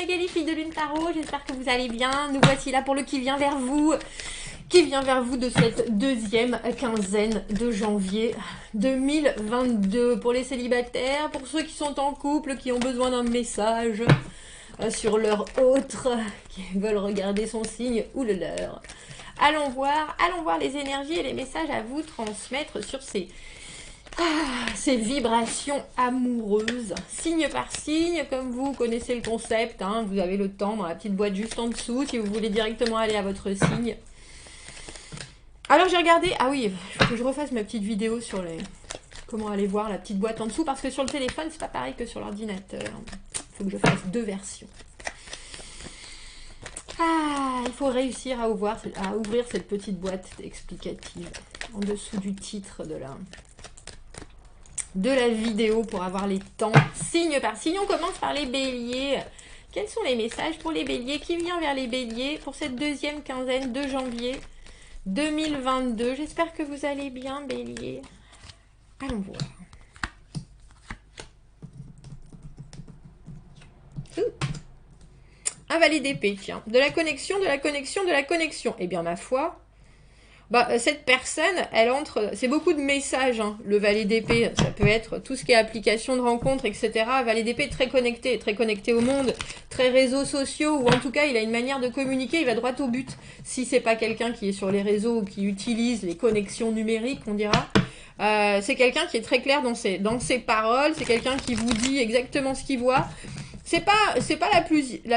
Magali, fille de Lune Tarot, j'espère que vous allez bien. Nous voici là pour le qui vient vers vous de cette deuxième quinzaine de janvier 2022. Pour les célibataires, pour ceux qui sont en couple, qui ont besoin d'un message sur leur autre, qui veulent regarder son signe ou le leur. Allons voir les énergies et les messages à vous transmettre sur ces vibrations amoureuses, signe par signe. Comme vous connaissez le concept, hein, vous avez le temps dans la petite boîte juste en dessous, si vous voulez directement aller à votre signe. Alors j'ai regardé, ah oui, il faut que je refasse ma petite vidéo sur les comment aller voir la petite boîte en dessous, parce que sur le téléphone, c'est pas pareil que sur l'ordinateur. Il faut que je fasse deux versions. Ah, il faut réussir à ouvrir cette petite boîte explicative en dessous du titre de la vidéo pour avoir les temps signe par signe. On commence par les béliers. Quels sont les messages pour les béliers? Qui vient vers les béliers pour cette deuxième quinzaine de janvier 2022? J'espère que vous allez bien, bélier. Allons voir. Un valet d'épée, tiens. De la connexion, de la connexion, de la connexion. Eh bien, ma foi, cette personne, elle entre... C'est beaucoup de messages, hein, le valet d'épée. Ça peut être tout ce qui est application de rencontres, etc. Valet d'épée très connecté au monde, très réseaux sociaux, ou en tout cas, il a une manière de communiquer, il va droit au but. Si c'est pas quelqu'un qui est sur les réseaux ou qui utilise les connexions numériques, on dira... c'est quelqu'un qui est très clair dans ses paroles, c'est quelqu'un qui vous dit exactement ce qu'il voit. C'est pas la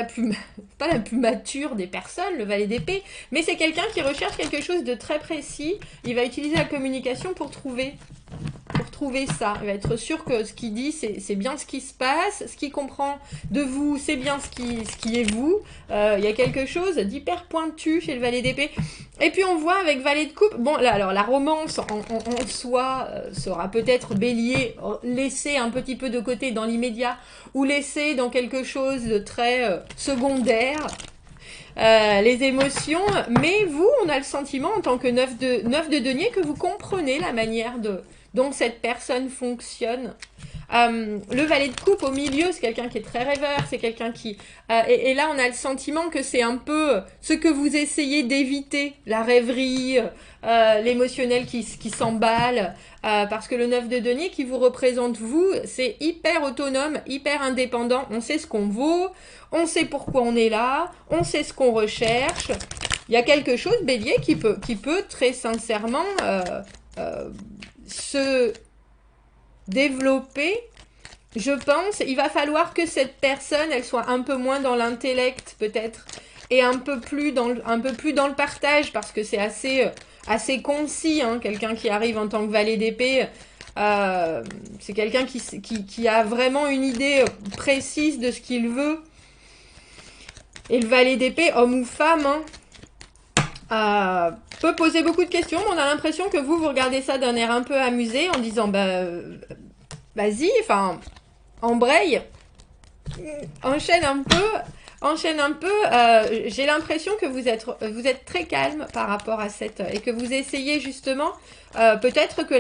plus mature des personnes, le valet d'épée, mais c'est quelqu'un qui recherche quelque chose de très précis. Il va utiliser la communication pour trouver ça. Il va être sûr que ce qu'il dit, c'est bien ce qui se passe. Ce qu'il comprend de vous, c'est bien ce qui est vous. Il y a quelque chose d'hyper pointu chez le valet d'épée. Et puis on voit avec valet de coupe, bon là alors la romance en soi sera peut-être bélier, laissé un petit peu de côté dans l'immédiat, ou laissé dans quelque chose de très secondaire. Les émotions, mais vous, on a le sentiment en tant que neuf de denier que vous comprenez la manière dont cette personne fonctionne. Le valet de coupe au milieu, c'est quelqu'un qui est très rêveur, c'est quelqu'un qui... et là, on a le sentiment que c'est un peu ce que vous essayez d'éviter, la rêverie, l'émotionnel qui s'emballe, parce que le 9 de denier qui vous représente vous, c'est hyper autonome, hyper indépendant, on sait ce qu'on vaut, on sait pourquoi on est là, on sait ce qu'on recherche. Il y a quelque chose, bélier, qui peut très sincèrement se développer. Je pense, il va falloir que cette personne, elle soit un peu moins dans l'intellect peut-être, et un peu plus dans le partage, parce que c'est assez concis, hein, quelqu'un qui arrive en tant que valet d'épée. C'est quelqu'un qui a vraiment une idée précise de ce qu'il veut. Et le valet d'épée, homme ou femme, hein, peut poser beaucoup de questions, mais on a l'impression que vous regardez ça d'un air un peu amusé, en disant, vas-y, enfin, embraye, enchaîne un peu. J'ai l'impression que vous êtes très calme par rapport à et que vous essayez justement, peut-être que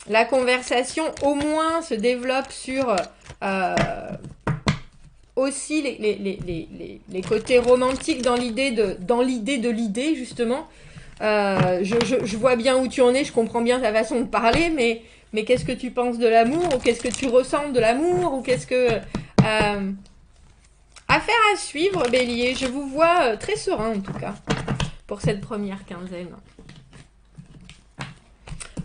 la conversation au moins se développe sur aussi les côtés romantiques dans l'idée de l'idée, justement. Je vois bien où tu en es, je comprends bien ta façon de parler, mais qu'est-ce que tu penses de l'amour, ou qu'est-ce que tu ressens de l'amour, ou qu'est-ce que... affaire à suivre, bélier. Je vous vois très serein, en tout cas, pour cette première quinzaine.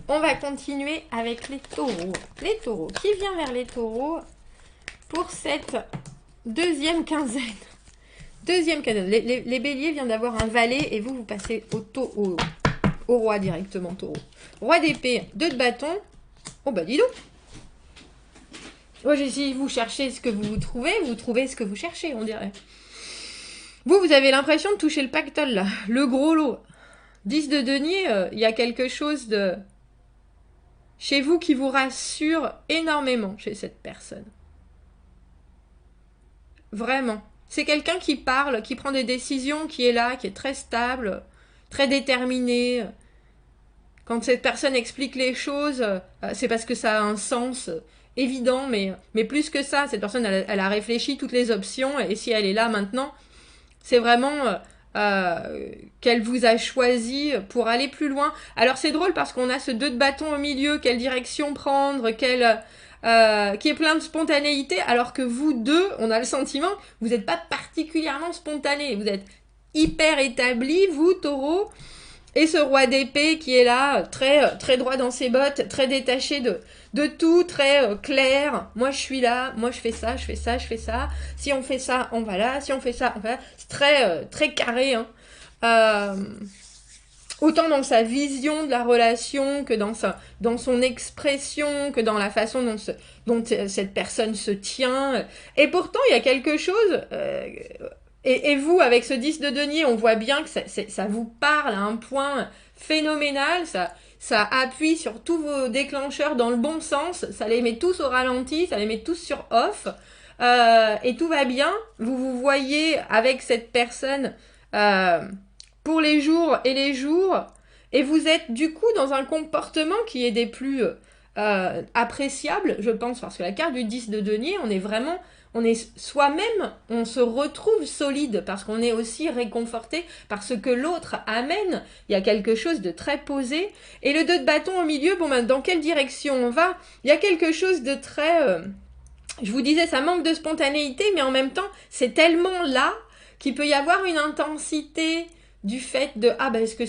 On va continuer avec les taureaux. Les taureaux. Qui vient vers les taureaux pour cette deuxième quinzaine? Deuxième quinzaine. Les béliers viennent d'avoir un valet et vous passez au roi directement, taureau. Roi d'épée, 2 de bâton. Oh bah dis donc. Moi, si vous cherchez ce que vous trouvez ce que vous cherchez, on dirait. Vous avez l'impression de toucher le pactole, là. Le gros lot. 10 de denier, il y a quelque chose de... chez vous qui vous rassure énormément chez cette personne. Vraiment. C'est quelqu'un qui parle, qui prend des décisions, qui est là, qui est très stable, très déterminé. Quand cette personne explique les choses, c'est parce que ça a un sens évident, mais plus que ça, cette personne, elle a réfléchi toutes les options, et si elle est là maintenant, c'est vraiment qu'elle vous a choisi pour aller plus loin. Alors c'est drôle parce qu'on a ce 2 de bâton au milieu, quelle direction prendre, qui est plein de spontanéité, alors que vous deux, on a le sentiment, vous n'êtes pas particulièrement spontané, vous êtes hyper établi, vous, taureau, et ce roi d'épée qui est là, très droit dans ses bottes, très détaché de tout, très clair. Moi, je suis là, moi, je fais ça, je fais ça, je fais ça. Si on fait ça, on va là. Si on fait ça, on va là. C'est très carré. Hein. Autant dans sa vision de la relation que dans son expression, que dans la façon dont cette personne se tient. Et pourtant, il y a quelque chose... Et vous, avec ce 10 de denier, on voit bien que ça vous parle à un point phénoménal, ça appuie sur tous vos déclencheurs dans le bon sens, ça les met tous au ralenti, ça les met tous sur off, et tout va bien. Vous vous voyez avec cette personne pour les jours et les jours, et vous êtes du coup dans un comportement qui est des plus appréciables, je pense, parce que la carte du 10 de denier, on est soi-même, on se retrouve solide parce qu'on est aussi réconforté par ce que l'autre amène. Il y a quelque chose de très posé. Et le 2 de bâton au milieu, bon ben, dans quelle direction on va? Il y a quelque chose de très... je vous disais, ça manque de spontanéité, mais en même temps, c'est tellement là qu'il peut y avoir une intensité du fait de... Ah ben, est-ce que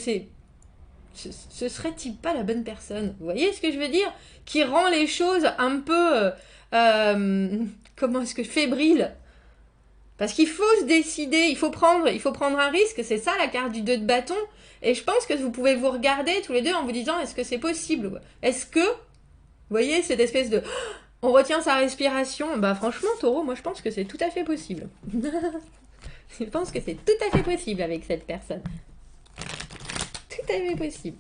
ce serait-il pas la bonne personne? Vous voyez ce que je veux dire? Qui rend les choses un peu... comment est-ce que fébrile? Parce qu'il faut se décider, il faut prendre un risque, c'est ça la carte du 2 de bâton. Et je pense que vous pouvez vous regarder tous les deux en vous disant, est-ce que c'est possible? Est-ce que, vous voyez, cette espèce de... On retient sa respiration. Bah franchement, taureau, moi je pense que c'est tout à fait possible. Je pense que c'est tout à fait possible avec cette personne. Tout à fait possible.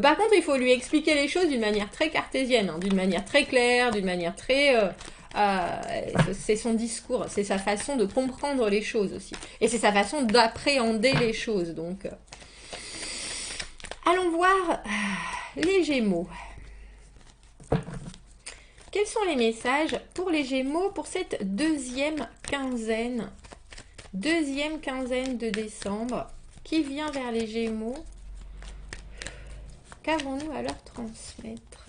Par contre, il faut lui expliquer les choses d'une manière très cartésienne, hein, d'une manière très claire, d'une manière très... c'est son discours, c'est sa façon de comprendre les choses aussi. Et c'est sa façon d'appréhender les choses. Donc, allons voir les Gémeaux. Quels sont les messages pour les Gémeaux pour cette deuxième quinzaine de décembre qui vient vers les Gémeaux? Qu'avons-nous à leur transmettre?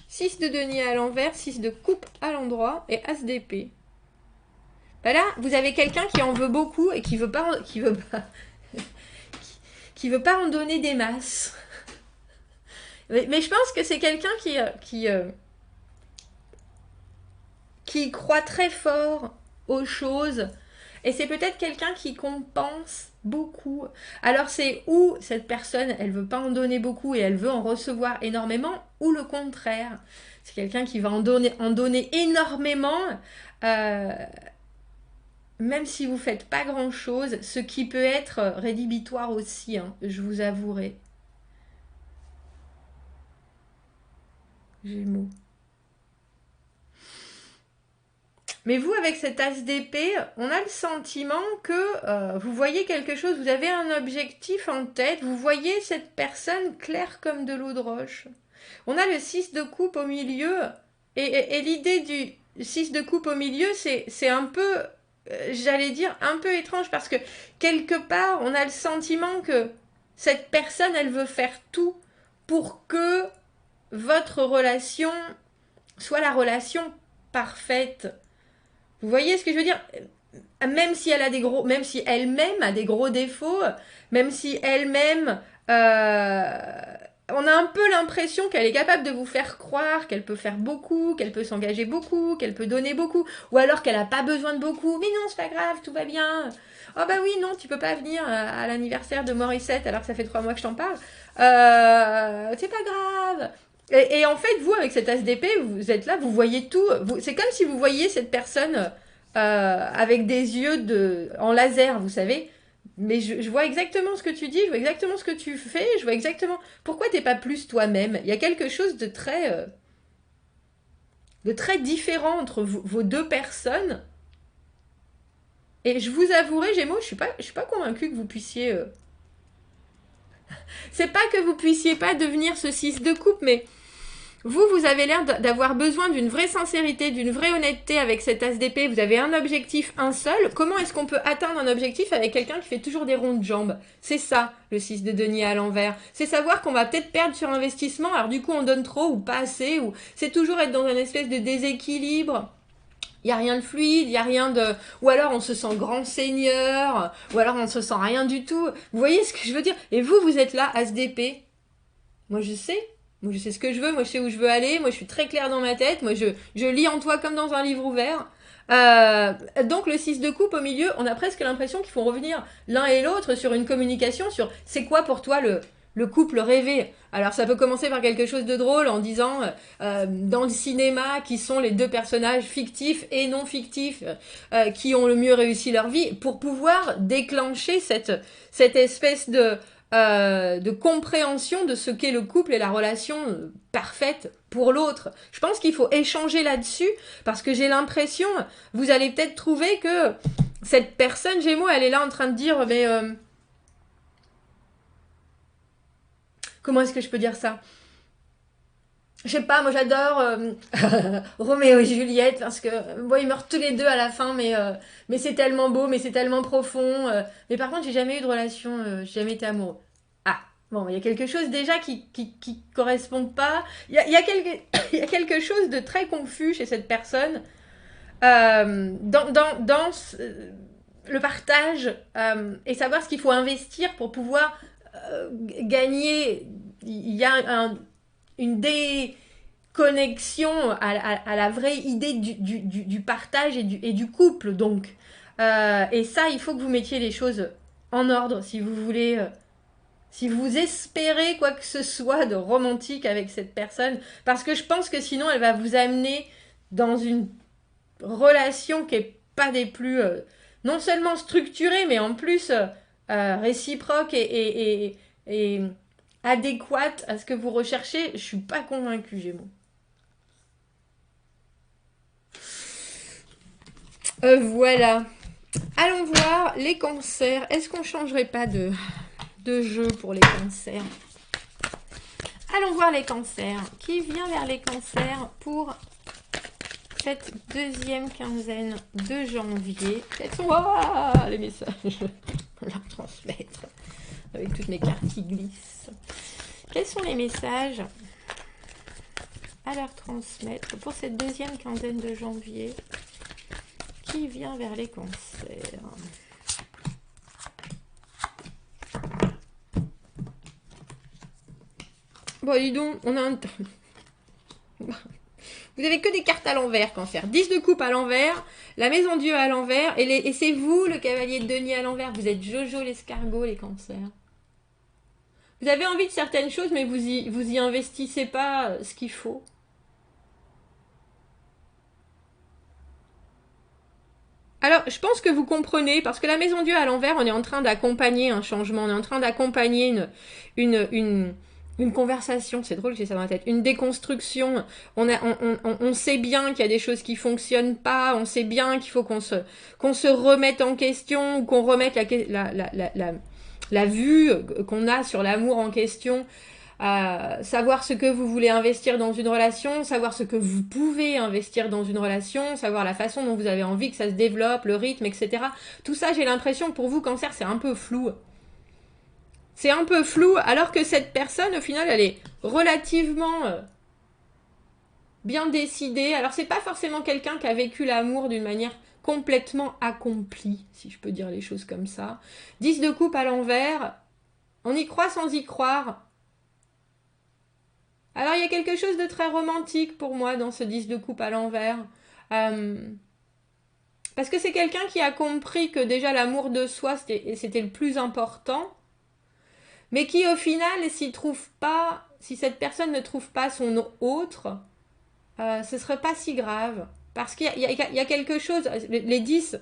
Six de denier à l'envers, 6 de coupe à l'endroit et as d'épée. Ben là, vous avez quelqu'un qui en veut beaucoup et qui veut pas en donner des masses. Mais je pense que c'est quelqu'un qui croit très fort aux choses. Et c'est peut-être quelqu'un qui compense beaucoup. Alors c'est ou cette personne, elle veut pas en donner beaucoup et elle veut en recevoir énormément, ou le contraire. C'est quelqu'un qui va en donner énormément, même si vous faites pas grand-chose, ce qui peut être rédhibitoire aussi, hein, je vous avouerai. Gémeaux. Mais vous, avec cet as d'épée, on a le sentiment que vous voyez quelque chose, vous avez un objectif en tête, vous voyez cette personne claire comme de l'eau de roche. On a le 6 de coupe au milieu, et l'idée du 6 de coupe au milieu, c'est un peu, j'allais dire, un peu étrange, parce que quelque part, on a le sentiment que cette personne, elle veut faire tout pour que votre relation soit la relation parfaite. Vous voyez ce que je veux dire? Même si elle-même a des gros défauts, même si elle-même, on a un peu l'impression qu'elle est capable de vous faire croire qu'elle peut faire beaucoup, qu'elle peut s'engager beaucoup, qu'elle peut donner beaucoup, ou alors qu'elle n'a pas besoin de beaucoup. Mais non, c'est pas grave, tout va bien. Oh bah oui, non, tu peux pas venir à l'anniversaire de Morissette alors que ça fait 3 mois que je t'en parle. C'est pas grave. Et en fait, vous, avec cet as d'épée, vous êtes là, vous voyez tout. C'est comme si vous voyiez cette personne avec des yeux en laser, vous savez. Mais je vois exactement ce que tu dis, je vois exactement ce que tu fais, je vois exactement... Pourquoi t'es pas plus toi-même? Il y a quelque chose de très différent entre vos deux personnes. Et je vous avouerai, Gémeaux, je suis pas convaincue que vous puissiez C'est pas que vous puissiez pas devenir ce 6 de coupe, mais vous avez l'air d'avoir besoin d'une vraie sincérité, d'une vraie honnêteté avec cet as d'épée. Vous avez un objectif, un seul. Comment est-ce qu'on peut atteindre un objectif avec quelqu'un qui fait toujours des ronds de jambes? C'est ça, le 6 de denier à l'envers. C'est savoir qu'on va peut-être perdre sur investissement, alors du coup on donne trop ou pas assez, ou c'est toujours être dans un espèce de déséquilibre. Il n'y a rien de fluide, il n'y a rien de... Ou alors on se sent grand seigneur, ou alors on se sent rien du tout. Vous voyez ce que je veux dire? Et vous êtes là, as d'épée. Moi je sais. Moi, je sais ce que je veux, moi, je sais où je veux aller, moi, je suis très claire dans ma tête, moi, je lis en toi comme dans un livre ouvert. Donc, le 6 de coupe au milieu, on a presque l'impression qu'il faut revenir l'un et l'autre sur une communication, sur c'est quoi pour toi le couple rêvé. Alors, ça peut commencer par quelque chose de drôle en disant, dans le cinéma, qui sont les deux personnages fictifs et non fictifs qui ont le mieux réussi leur vie, pour pouvoir déclencher cette espèce de compréhension de ce qu'est le couple et la relation parfaite pour l'autre. Je pense qu'il faut échanger là-dessus parce que j'ai l'impression, vous allez peut-être trouver que cette personne Gémeaux, elle est là en train de dire, mais comment est-ce que je peux dire ça? Je sais pas, moi j'adore Roméo et Juliette parce que bon, ils meurent tous les deux à la fin, mais c'est tellement beau, mais c'est tellement profond. Mais par contre, j'ai jamais eu de relation, j'ai jamais été amoureux. Ah, bon, il y a quelque chose déjà qui correspond pas. Il y a quelque chose de très confus chez cette personne. Le partage et savoir ce qu'il faut investir pour pouvoir gagner. Il y a une déconnexion à la vraie idée du partage et du couple, donc. Et ça, il faut que vous mettiez les choses en ordre si vous voulez. Si vous espérez quoi que ce soit de romantique avec cette personne, parce que je pense que sinon elle va vous amener dans une relation qui est pas des plus non seulement structurée, mais en plus réciproque et adéquate à ce que vous recherchez. Je suis pas convaincue, Gémeaux. Voilà. Allons voir les cancers. Est-ce qu'on changerait pas de jeu pour les cancers? Allons voir les cancers. Qui vient vers les cancers pour cette deuxième quinzaine de janvier? Quels sont les messages? Je vais leur transmettre avec toutes mes cartes qui glissent. Quels sont les messages à leur transmettre pour cette deuxième quinzaine de janvier? Qui vient vers les cancers? Bon, dis donc, on a un... Vous avez que des cartes à l'envers, cancer. 10 de coupe à l'envers, la maison Dieu à l'envers, et c'est vous, le cavalier de denier à l'envers. Vous êtes Jojo l'escargot, les cancers. Vous avez envie de certaines choses, mais vous y investissez pas ce qu'il faut. Alors, je pense que vous comprenez, parce que la maison Dieu à l'envers, on est en train d'accompagner un changement, on est en train d'accompagner une conversation, c'est drôle, j'ai ça dans la tête, une déconstruction. On sait bien qu'il y a des choses qui fonctionnent pas, on sait bien qu'il faut qu'on se remette en question, ou qu'on remette la vue qu'on a sur l'amour en question. Savoir ce que vous voulez investir dans une relation, savoir ce que vous pouvez investir dans une relation, savoir la façon dont vous avez envie que ça se développe, le rythme, etc. Tout ça, j'ai l'impression que pour vous, cancer, c'est un peu flou. C'est un peu flou, alors que cette personne, au final, elle est relativement bien décidée. Alors, c'est pas forcément quelqu'un qui a vécu l'amour d'une manière complètement accomplie, si je peux dire les choses comme ça. 10 de coupe à l'envers, on y croit sans y croire. Alors, il y a quelque chose de très romantique pour moi dans ce 10 de coupe à l'envers. Parce que c'est quelqu'un qui a compris que déjà l'amour de soi, c'était le plus important. Mais qui, au final, si cette personne ne trouve pas son autre, ce serait pas si grave. Parce qu'il y a quelque chose, les 10,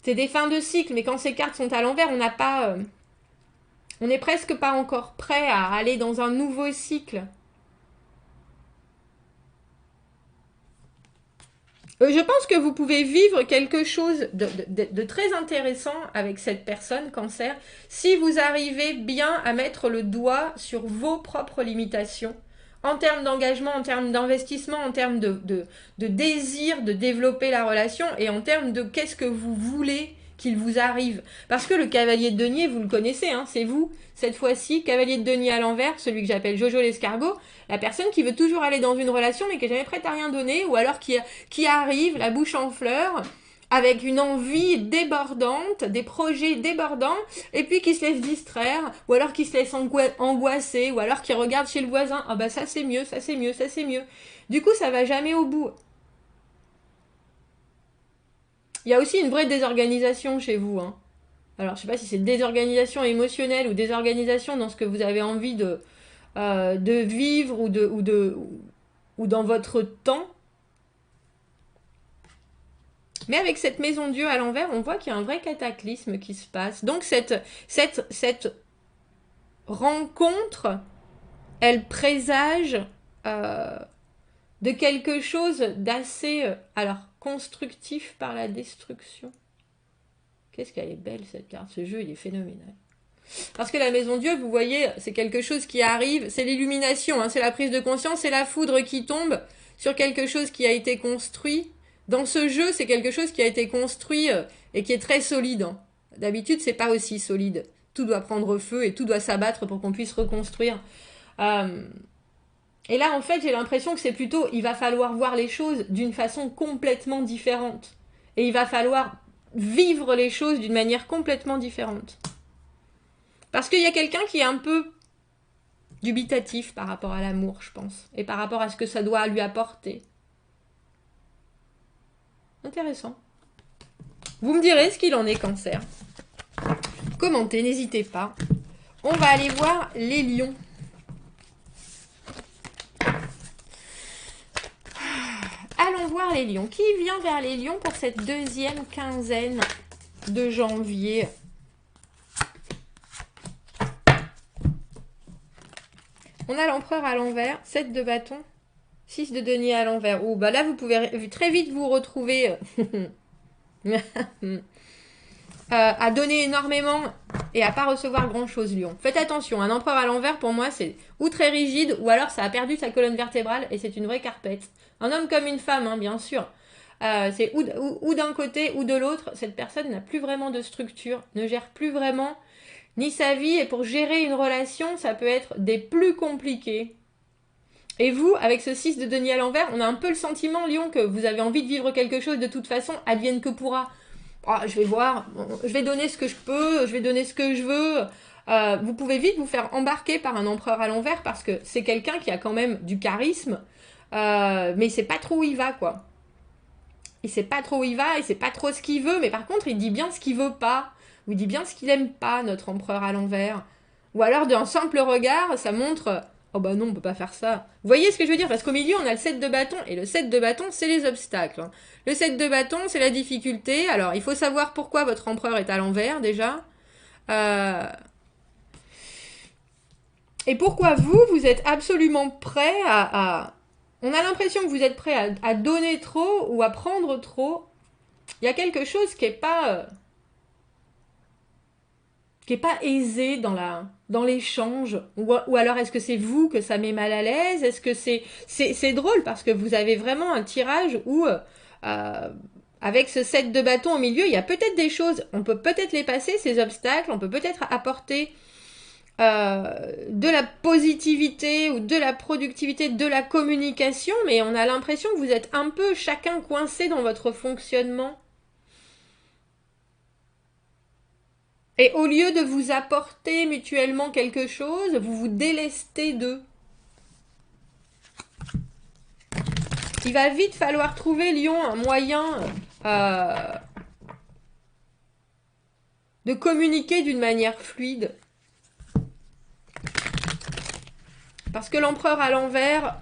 c'est des fins de cycle, mais quand ces cartes sont à l'envers, on n'est presque pas encore prêt à aller dans un nouveau cycle. Je pense que vous pouvez vivre quelque chose de très intéressant avec cette personne, Cancer, si vous arrivez bien à mettre le doigt sur vos propres limitations, en termes d'engagement, en termes d'investissement, en termes de désir de développer la relation, et en termes de qu'est-ce que vous voulez qu'il vous arrive. Parce que le cavalier de denier, vous le connaissez, hein, c'est vous, cette fois-ci, cavalier de denier à l'envers, celui que j'appelle Jojo l'escargot, la personne qui veut toujours aller dans une relation mais qui n'est jamais prête à rien donner, ou alors qui arrive, la bouche en fleurs, avec une envie débordante, des projets débordants, et puis qui se laisse distraire, ou alors qui se laisse angoisser, ou alors qui regarde chez le voisin, ah bah ça c'est mieux, ça c'est mieux, ça c'est mieux. Du coup, ça va jamais au bout. Il y a aussi une vraie désorganisation chez vous, hein. Alors, je sais pas si c'est désorganisation émotionnelle ou désorganisation dans ce que vous avez envie de vivre ou dans votre temps. Mais avec cette maison Dieu à l'envers, on voit qu'il y a un vrai cataclysme qui se passe. Donc cette rencontre, elle présage de quelque chose d'assez alors constructif par la destruction. Qu'est-ce qu'elle est belle cette carte, ce jeu il est phénoménal. Parce que la maison Dieu, vous voyez, c'est quelque chose qui arrive, c'est l'illumination, hein, c'est la prise de conscience, c'est la foudre qui tombe sur quelque chose qui a été construit. Dans ce jeu, c'est quelque chose qui a été construit et qui est très solide. Hein. D'habitude, c'est pas aussi solide. Tout doit prendre feu et tout doit s'abattre pour qu'on puisse reconstruire. Et là, en fait, j'ai l'impression que c'est plutôt, il va falloir voir les choses d'une façon complètement différente. Et il va falloir vivre les choses d'une manière complètement différente. Parce qu'il y a quelqu'un qui est un peu dubitatif par rapport à l'amour, je pense. Et par rapport à ce que ça doit lui apporter. Intéressant. Vous me direz ce qu'il en est, Cancer. Commentez, n'hésitez pas. On va aller voir les lions. Allons voir les lions. Qui vient vers les lions pour cette deuxième quinzaine de janvier ? On a l'empereur à l'envers, 7 de bâton, 6 de denier à l'envers. Oh, bah là, vous pouvez très vite vous retrouver à donner énormément et à pas recevoir grand-chose, lion. Faites attention, un empereur à l'envers, pour moi, c'est ou très rigide, ou alors ça a perdu sa colonne vertébrale et c'est une vraie carpette. Un homme comme une femme, hein, bien sûr. C'est ou d'un côté ou de l'autre, cette personne n'a plus vraiment de structure, ne gère plus vraiment ni sa vie, et pour gérer une relation, ça peut être des plus compliqués. Et vous, avec ce 6 de denier à l'envers, on a un peu le sentiment, Lion, que vous avez envie de vivre quelque chose de toute façon, advienne que pourra. Oh, je vais voir, je vais donner ce que je peux, je vais donner ce que je veux. Vous pouvez vite vous faire embarquer par un empereur à l'envers parce que c'est quelqu'un qui a quand même du charisme, mais il sait pas trop où il va, quoi. Il sait pas trop où il va, il sait pas trop ce qu'il veut, mais par contre, il dit bien ce qu'il veut pas. Ou il dit bien ce qu'il aime pas, notre empereur à l'envers. Ou alors, d'un simple regard, ça montre... Oh bah non, on peut pas faire ça. Vous voyez ce que je veux dire? Parce qu'au milieu, on a le 7 de bâton. Et le 7 de bâton, c'est les obstacles. Hein. Le 7 de bâton, c'est la difficulté. Alors, il faut savoir pourquoi votre empereur est à l'envers, déjà. Et pourquoi vous êtes absolument prêt à... On a l'impression que vous êtes prêt à donner trop ou à prendre trop. Il y a quelque chose qui est pas aisé dans l'échange, ou alors est-ce que c'est vous que ça met mal à l'aise, est-ce que c'est drôle parce que vous avez vraiment un tirage où avec ce 7 de bâton au milieu, il y a peut-être des choses, on peut peut-être les passer, ces obstacles, on peut peut-être apporter de la positivité ou de la productivité, de la communication, mais on a l'impression que vous êtes un peu chacun coincé dans votre fonctionnement. Et au lieu de vous apporter mutuellement quelque chose, vous vous délestez d'eux. Il va vite falloir trouver, Lion, un moyen de communiquer d'une manière fluide. Parce que l'empereur à l'envers,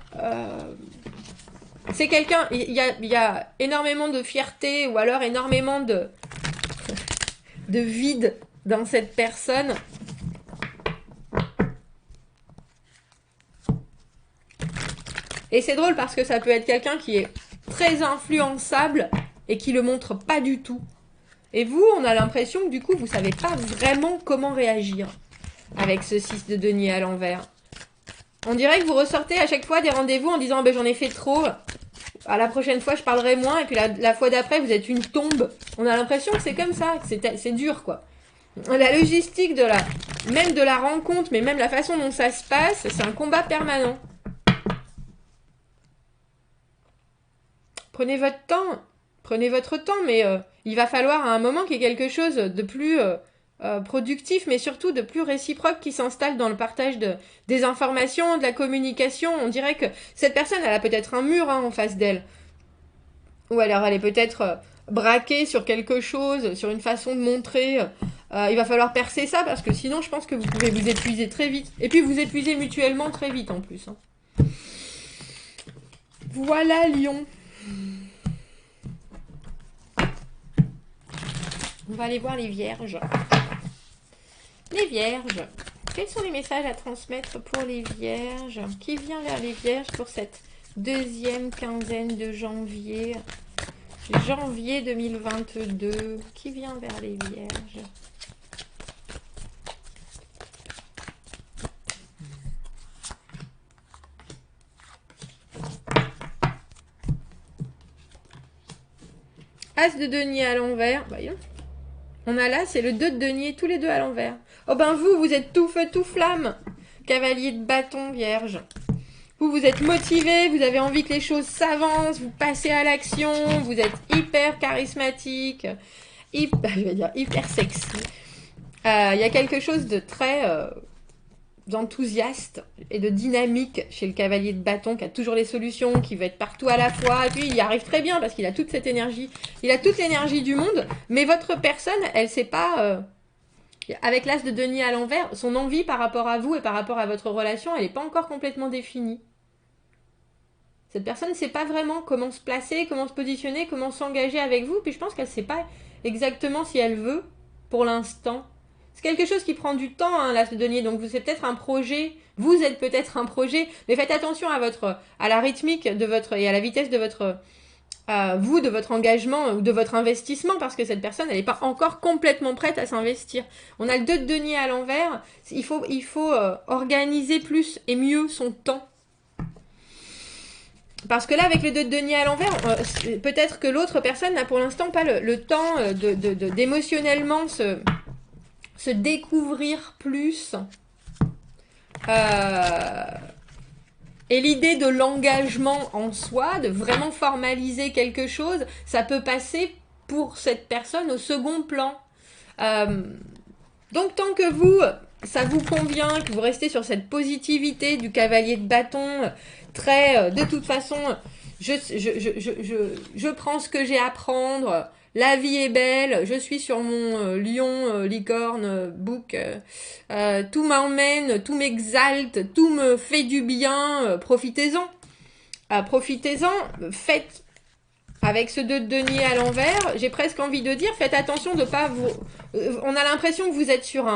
c'est quelqu'un, il y a énormément de fierté ou alors énormément de vide dans cette personne. Et c'est drôle parce que ça peut être quelqu'un qui est très influençable et qui le montre pas du tout. Et vous, on a l'impression que du coup, vous savez pas vraiment comment réagir avec ce 6 de denier à l'envers. On dirait que vous ressortez à chaque fois des rendez-vous en disant ben, j'en ai fait trop, à la prochaine fois je parlerai moins, et puis la fois d'après vous êtes une tombe. On a l'impression que c'est comme ça, que c'est dur quoi. La logistique même de la rencontre, mais même la façon dont ça se passe, c'est un combat permanent. Prenez votre temps, mais il va falloir à un moment qu'il y ait quelque chose de plus productif, mais surtout de plus réciproque qui s'installe dans le partage des informations, de la communication. On dirait que cette personne, elle a peut-être un mur en face d'elle. Ou alors elle est peut-être braquée sur quelque chose, sur une façon de montrer. Il va falloir percer ça, parce que sinon, je pense que vous pouvez vous épuiser très vite. Et puis vous épuisez mutuellement très vite en plus. Voilà, Lion. On va aller voir les vierges. Les vierges. Quels sont les messages à transmettre pour les vierges? Qui vient vers les vierges pour cette deuxième quinzaine de janvier? Janvier 2022. Qui vient vers les vierges? As de denier à l'envers. Voyons. On a là, c'est le 2 de denier, tous les deux à l'envers. Oh ben vous êtes tout feu, tout flamme. Cavalier de bâton, vierge. Vous êtes motivé, vous avez envie que les choses s'avancent, vous passez à l'action, vous êtes hyper charismatique, hyper sexy. Il y a quelque chose de très d'enthousiaste et de dynamique chez le cavalier de bâton qui a toujours les solutions, qui veut être partout à la fois. Et puis il y arrive très bien parce qu'il a toute cette énergie. Il a toute l'énergie du monde, mais votre personne, elle sait pas... avec l'as de denier à l'envers, son envie par rapport à vous et par rapport à votre relation, elle n'est pas encore complètement définie. Cette personne ne sait pas vraiment comment se placer, comment se positionner, comment s'engager avec vous. Puis je pense qu'elle ne sait pas exactement si elle veut pour l'instant. C'est quelque chose qui prend du temps, l'as de denier. Donc c'est peut-être un projet. Vous êtes peut-être un projet, mais faites attention à la rythmique de votre et à la vitesse de votre de votre engagement ou de votre investissement, parce que cette personne, elle n'est pas encore complètement prête à s'investir. On a le 2 de denier à l'envers. Il faut organiser plus et mieux son temps. Parce que là, avec le 2 de denier à l'envers, peut-être que l'autre personne n'a pour l'instant pas le temps d'émotionnellement se découvrir plus. Et l'idée de l'engagement en soi, de vraiment formaliser quelque chose, ça peut passer pour cette personne au second plan. Donc tant que ça vous convient, que vous restez sur cette positivité du cavalier de bâton, très, de toute façon, je prends ce que j'ai à prendre, la vie est belle, je suis sur mon lion, licorne, bouc, tout m'emmène, tout m'exalte, tout me fait du bien, profitez-en. Profitez-en, faites avec ce 2 de denier à l'envers, j'ai presque envie de dire, faites attention de pas vous... on a l'impression que vous êtes sur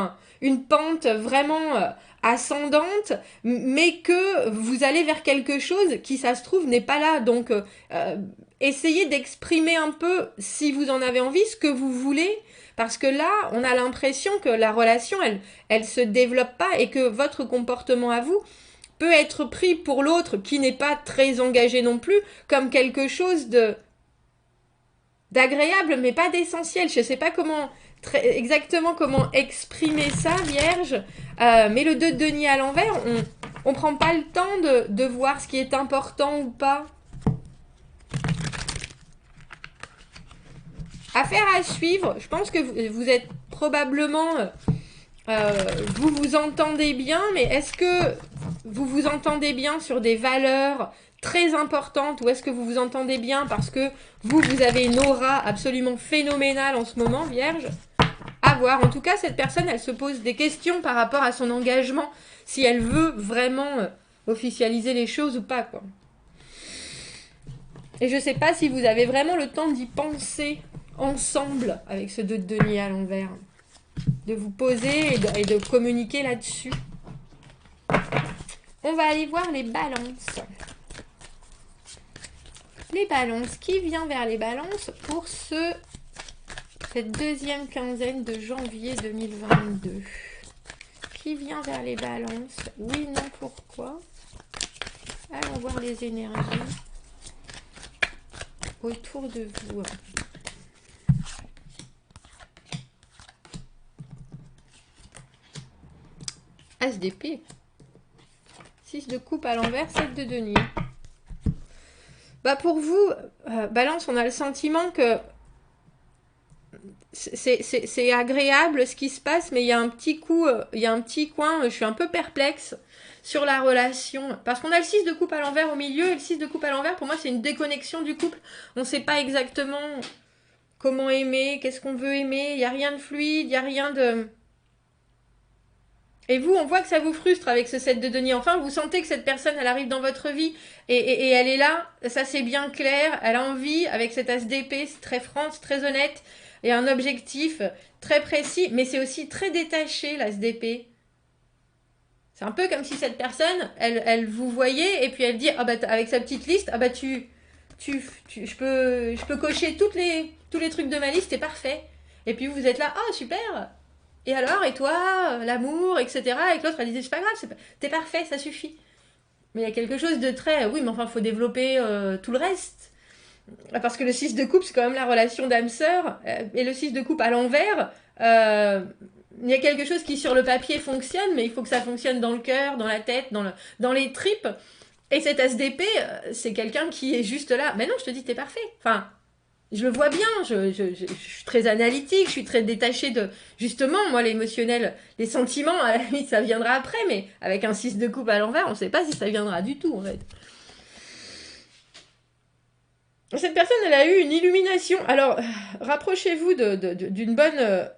une pente vraiment ascendante, mais que vous allez vers quelque chose qui, ça se trouve, n'est pas là. Donc, essayez d'exprimer un peu, si vous en avez envie, ce que vous voulez, parce que là, on a l'impression que la relation, elle se développe pas, et que votre comportement à vous peut être pris pour l'autre, qui n'est pas très engagé non plus, comme quelque chose d'agréable, mais pas d'essentiel. Je ne sais pas exactement comment exprimer ça, vierge, mais le 2 de denier à l'envers, on prend pas le temps de voir ce qui est important ou pas. Affaire à suivre. Je pense que vous êtes probablement... vous vous entendez bien, mais est-ce que vous vous entendez bien sur des valeurs très importantes, ou est-ce que vous vous entendez bien parce que vous avez une aura absolument phénoménale en ce moment, vierge? À voir. En tout cas, cette personne, elle se pose des questions par rapport à son engagement, si elle veut vraiment officialiser les choses ou pas, quoi. Et je sais pas si vous avez vraiment le temps d'y penser ensemble avec ce 2 de denier à l'envers. De vous poser et de communiquer là-dessus. On va aller voir les balances. Les balances, qui vient vers les balances pour cette deuxième quinzaine de janvier 2022? Qui vient vers les balances? Oui, non, pourquoi? Allons voir les énergies autour de vous. As d'épée. 6 de coupe à l'envers, 7 de denier. Bah pour vous, balance, on a le sentiment que c'est agréable ce qui se passe, mais il y a un petit coup, il y a un petit coin, je suis un peu perplexe sur la relation. Parce qu'on a le 6 de coupe à l'envers au milieu, et le 6 de coupe à l'envers, pour moi, c'est une déconnexion du couple. On ne sait pas exactement comment aimer, qu'est-ce qu'on veut aimer, il n'y a rien de fluide, il n'y a rien de... Et vous, on voit que ça vous frustre avec ce 7 de denier. Enfin, vous sentez que cette personne, elle arrive dans votre vie et elle est là, ça c'est bien clair, elle a envie, avec cet as d'épée, c'est très franc, c'est très honnête, et un objectif très précis, mais c'est aussi très détaché, l'as d'épée. C'est un peu comme si cette personne, elle vous voyait, et puis elle dit, ah bah, avec sa petite liste, ah bah je peux cocher tous les trucs de ma liste, c'est parfait. Et puis vous êtes là, ah super. Et alors, et toi, l'amour, etc. Et que l'autre, elle disait, c'est pas grave, t'es parfait, ça suffit. Mais il y a quelque chose de très, oui, mais enfin, il faut développer tout le reste. Parce que le 6 de coupe, c'est quand même la relation d'âme-sœur. Et le 6 de coupe à l'envers, il y a quelque chose qui, sur le papier, fonctionne, mais il faut que ça fonctionne dans le cœur, dans la tête, dans les tripes. Et cet as d'épée, c'est quelqu'un qui est juste là. Mais non, je te dis, t'es parfait. Enfin, je le vois bien, je suis très analytique, je suis très détachée de... Justement, moi, l'émotionnel, les sentiments, à la limite, ça viendra après, mais avec un 6 de coupe à l'envers, on ne sait pas si ça viendra du tout, en fait. Cette personne, elle a eu une illumination. Alors, rapprochez-vous d'une bonne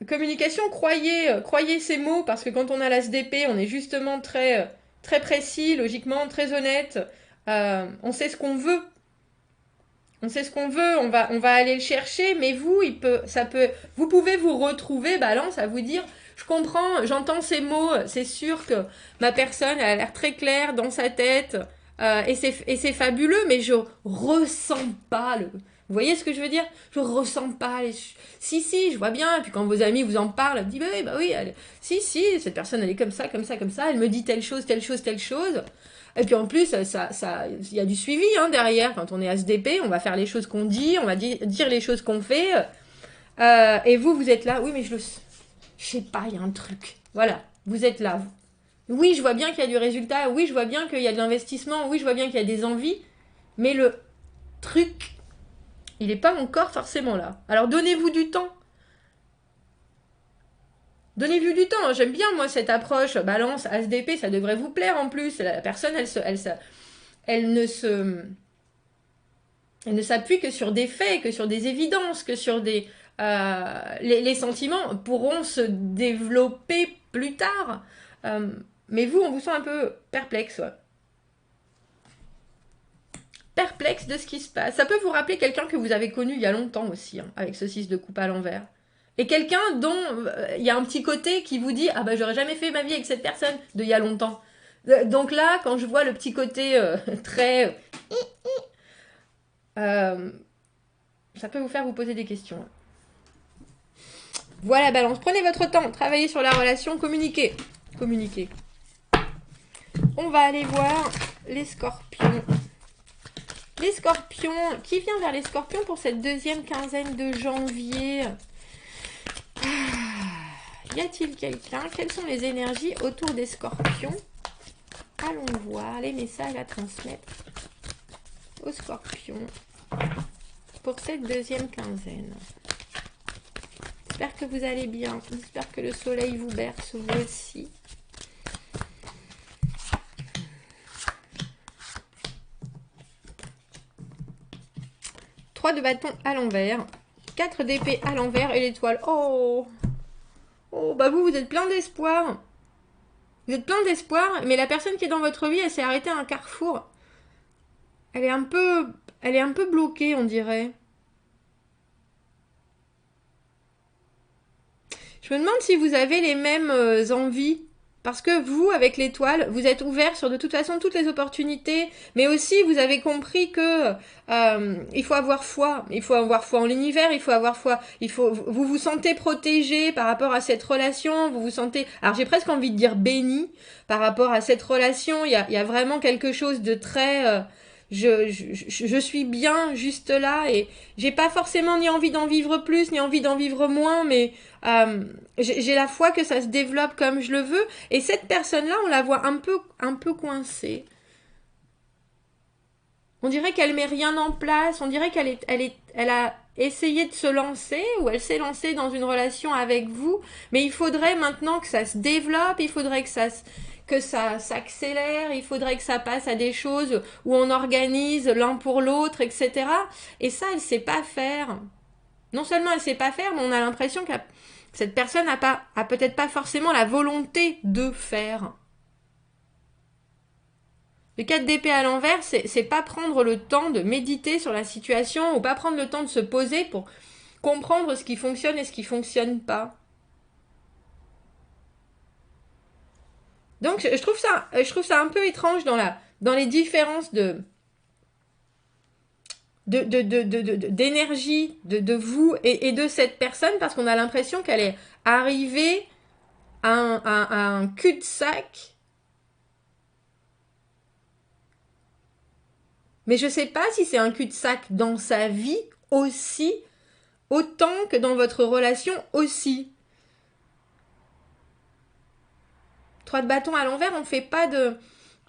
communication. Croyez ces mots, parce que quand on a l'as d'épée, on est justement très, très précis, logiquement, très honnête. On sait ce qu'on veut. On sait ce qu'on veut, on va aller le chercher, mais vous, vous pouvez vous retrouver, balance, à vous dire, je comprends, j'entends ces mots, c'est sûr que ma personne, elle a l'air très claire dans sa tête, et c'est fabuleux, mais je ressens pas le... Vous voyez ce que je veux dire? Je ressens pas les... Si, je vois bien, et puis quand vos amis vous en parlent, elle me dit, bah oui, si, cette personne, elle est comme ça, elle me dit telle chose, telle chose, telle chose... Et puis en plus, il y a du suivi derrière. Quand on est SDP, on va faire les choses qu'on dit, on va dire les choses qu'on fait. Et vous êtes là. Oui, mais je sais pas, il y a un truc. Voilà, vous êtes là. Oui, je vois bien qu'il y a du résultat. Oui, je vois bien qu'il y a de l'investissement. Oui, je vois bien qu'il y a des envies. Mais le truc, il n'est pas encore forcément là. Alors donnez-vous du temps. Donnez-vous du temps. J'aime bien, moi, cette approche balance, SDP, ça devrait vous plaire en plus. La personne, elle ne s'appuie que sur des faits, que sur des évidences, que sur des... les sentiments pourront se développer plus tard. Mais vous, on vous sent un peu perplexe. Ouais. Perplexe de ce qui se passe. Ça peut vous rappeler quelqu'un que vous avez connu il y a longtemps aussi, avec ce 6 de coupe à l'envers. Et quelqu'un dont il y a un petit côté qui vous dit « Ah bah j'aurais jamais fait ma vie avec cette personne de il y a longtemps ». Donc là, quand je vois le petit côté très... ça peut vous faire vous poser des questions. Voilà, balance. Prenez votre temps. Travaillez sur la relation. Communiquez. Communiquez. On va aller voir les scorpions. Les scorpions. Qui vient vers les scorpions pour cette deuxième quinzaine de janvier? Y a-t-il quelqu'un? Quelles sont les énergies autour des scorpions? Allons voir les messages à transmettre aux scorpions pour cette deuxième quinzaine. J'espère que vous allez bien. J'espère que le soleil vous berce vous aussi. De bâtons à l'envers, 4 d'épée à l'envers et l'étoile. Oh, bah vous êtes plein d'espoir. Vous êtes plein d'espoir, mais la personne qui est dans votre vie, elle s'est arrêtée à un carrefour. Elle est un peu bloquée, on dirait. Je me demande si vous avez les mêmes envies. Parce que vous, avec l'étoile, vous êtes ouvert sur de toute façon toutes les opportunités, mais aussi vous avez compris que il faut avoir foi. Il faut avoir foi en l'univers, il faut avoir foi. Vous vous sentez protégé par rapport à cette relation, vous vous sentez... Alors j'ai presque envie de dire béni par rapport à cette relation. Il y a vraiment quelque chose de très... je suis bien juste là et j'ai pas forcément ni envie d'en vivre plus ni envie d'en vivre moins, mais j'ai la foi que ça se développe comme je le veux. Et cette personne là, on la voit un peu coincée. On dirait qu'elle met rien en place, on dirait elle a essayé de se lancer ou elle s'est lancée dans une relation avec vous, mais il faudrait maintenant que ça se développe, il faudrait que ça s'accélère, il faudrait que ça passe à des choses où on organise l'un pour l'autre, etc. Et ça, elle sait pas faire. Non seulement elle sait pas faire, mais on a l'impression que cette personne a peut-être pas forcément la volonté de faire. Le 4 d'épée à l'envers, c'est pas prendre le temps de méditer sur la situation ou pas prendre le temps de se poser pour comprendre ce qui fonctionne et ce qui fonctionne pas. Donc je trouve ça un peu étrange dans les différences d'énergie de vous et de cette personne, parce qu'on a l'impression qu'elle est arrivée à un cul-de-sac. Mais je sais pas si c'est un cul-de-sac dans sa vie aussi, autant que dans votre relation aussi. 3 de bâton à l'envers,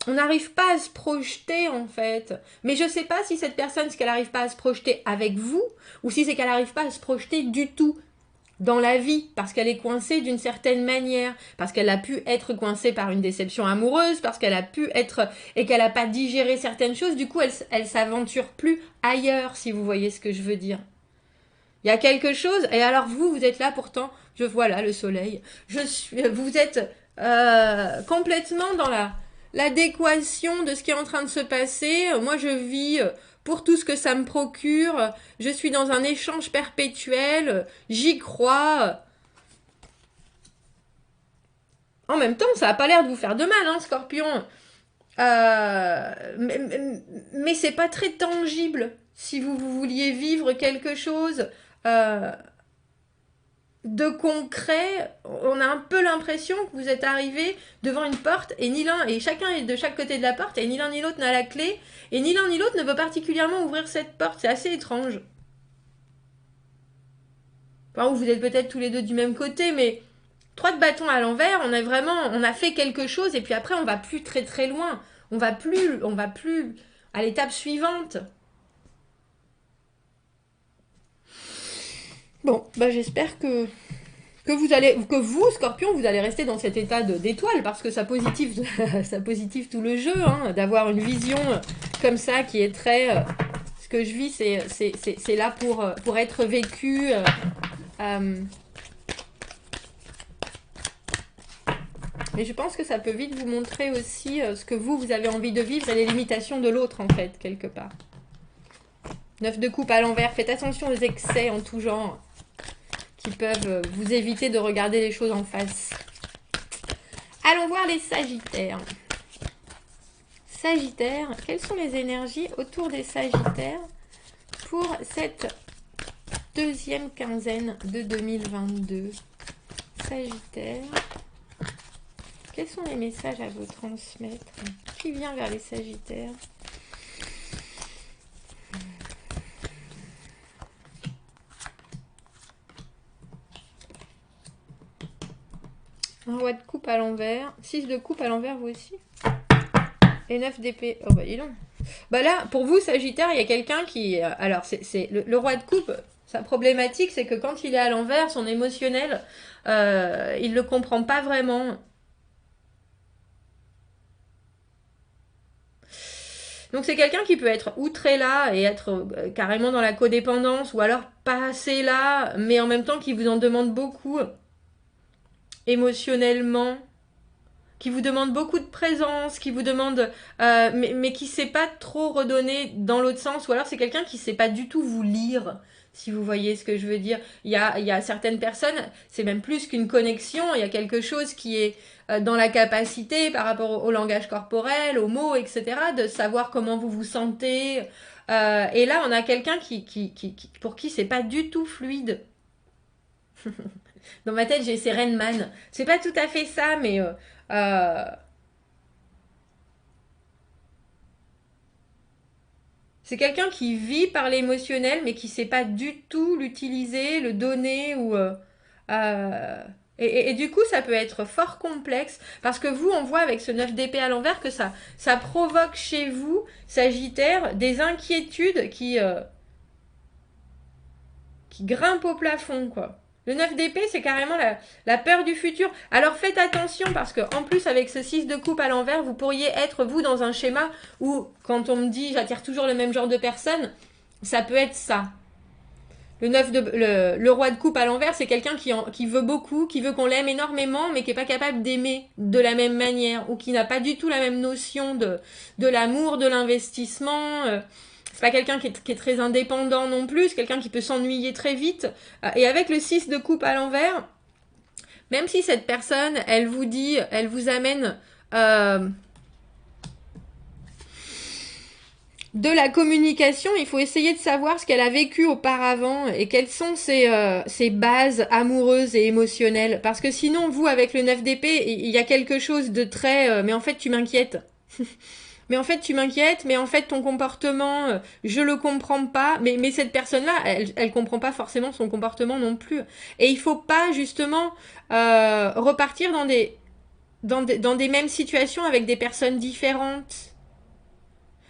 on n'arrive pas à se projeter en fait. Mais je sais pas si cette personne, c'est qu'elle n'arrive pas à se projeter avec vous, ou si c'est qu'elle n'arrive pas à se projeter du tout dans la vie, parce qu'elle est coincée d'une certaine manière, parce qu'elle a pu être coincée par une déception amoureuse, parce qu'elle a pu être, et qu'elle n'a pas digéré certaines choses, du coup elle s'aventure plus ailleurs, si vous voyez ce que je veux dire. Il y a quelque chose, et alors vous êtes là pourtant, je vois là le soleil, vous êtes complètement dans l'adéquation de ce qui est en train de se passer. Moi je vis pour tout ce que ça me procure, je suis dans un échange perpétuel, j'y crois. En même temps, ça n'a pas l'air de vous faire de mal, hein, Scorpion. Mais c'est pas très tangible. Si vous vouliez vivre quelque chose de concret, on a un peu l'impression que vous êtes arrivé devant une porte et ni l'un, et chacun est de chaque côté de la porte, et ni l'un ni l'autre n'a la clé, et ni l'un ni l'autre ne veut particulièrement ouvrir cette porte. C'est assez étrange. Enfin, vous êtes peut-être tous les deux du même côté, mais 3 de bâton à l'envers, on a fait quelque chose, et puis après on va plus très très loin. On va plus à l'étape suivante. Bon, bah j'espère que vous, Scorpion, vous allez rester dans cet état d'étoile, parce que ça positive, ça positive tout le jeu, hein, d'avoir une vision comme ça qui est très... ce que je vis, c'est là pour être vécu. Mais je pense que ça peut vite vous montrer aussi ce que vous avez envie de vivre et les limitations de l'autre, en fait, quelque part. 9 de coupe à l'envers, faites attention aux excès en tout genre qui peuvent vous éviter de regarder les choses en face. Allons voir les Sagittaires. Sagittaires, quelles sont les énergies autour des Sagittaires pour cette deuxième quinzaine de 2022? Sagittaire, quels sont les messages à vous transmettre? Qui vient vers les Sagittaires? Un roi de coupe à l'envers. 6 de coupe à l'envers, vous aussi. Et 9 d'épée. Oh bah dis donc. Bah là, pour vous, Sagittaire, il y a quelqu'un qui... Alors, c'est le roi de coupe, sa problématique, c'est que quand il est à l'envers, son émotionnel, il ne le comprend pas vraiment. Donc c'est quelqu'un qui peut être ou très là et être carrément dans la codépendance, ou alors pas assez là, mais en même temps qui vous en demande beaucoup émotionnellement, qui vous demande beaucoup de présence, qui vous demande, mais qui ne sait pas trop redonner dans l'autre sens, ou alors c'est quelqu'un qui ne sait pas du tout vous lire. Si vous voyez ce que je veux dire. Il y a certaines personnes, c'est même plus qu'une connexion, il y a quelque chose qui est dans la capacité par rapport au langage corporel, aux mots, etc., de savoir comment vous vous sentez. Et là, on a quelqu'un pour qui c'est pas du tout fluide. Dans ma tête, j'ai ces Rainman. C'est pas tout à fait ça, mais... c'est quelqu'un qui vit par l'émotionnel, mais qui sait pas du tout l'utiliser, le donner ou... et du coup, ça peut être fort complexe parce que vous, on voit avec ce 9 d'épée à l'envers que ça provoque chez vous, Sagittaire, des inquiétudes qui grimpent au plafond, quoi. Le 9 d'épée, c'est carrément la peur du futur. Alors faites attention parce que en plus, avec ce 6 de coupe à l'envers, vous pourriez être, vous, dans un schéma où, quand on me dit j'attire toujours le même genre de personne, ça peut être ça. Le roi de coupe à l'envers, c'est quelqu'un qui veut beaucoup, qui veut qu'on l'aime énormément, mais qui n'est pas capable d'aimer de la même manière, ou qui n'a pas du tout la même notion de l'amour, de l'investissement. C'est pas quelqu'un qui est très indépendant non plus, c'est quelqu'un qui peut s'ennuyer très vite. Et avec le 6 de coupe à l'envers, même si cette personne, elle vous amène de la communication, il faut essayer de savoir ce qu'elle a vécu auparavant et quelles sont ses bases amoureuses et émotionnelles. Parce que sinon, vous, avec le 9 d'épée, il y a quelque chose de très... mais en fait, tu m'inquiètes. Mais en fait, tu m'inquiètes, mais en fait, ton comportement, je le comprends pas. Mais cette personne-là, elle comprend pas forcément son comportement non plus. Et il faut pas, justement, repartir dans des mêmes situations avec des personnes différentes.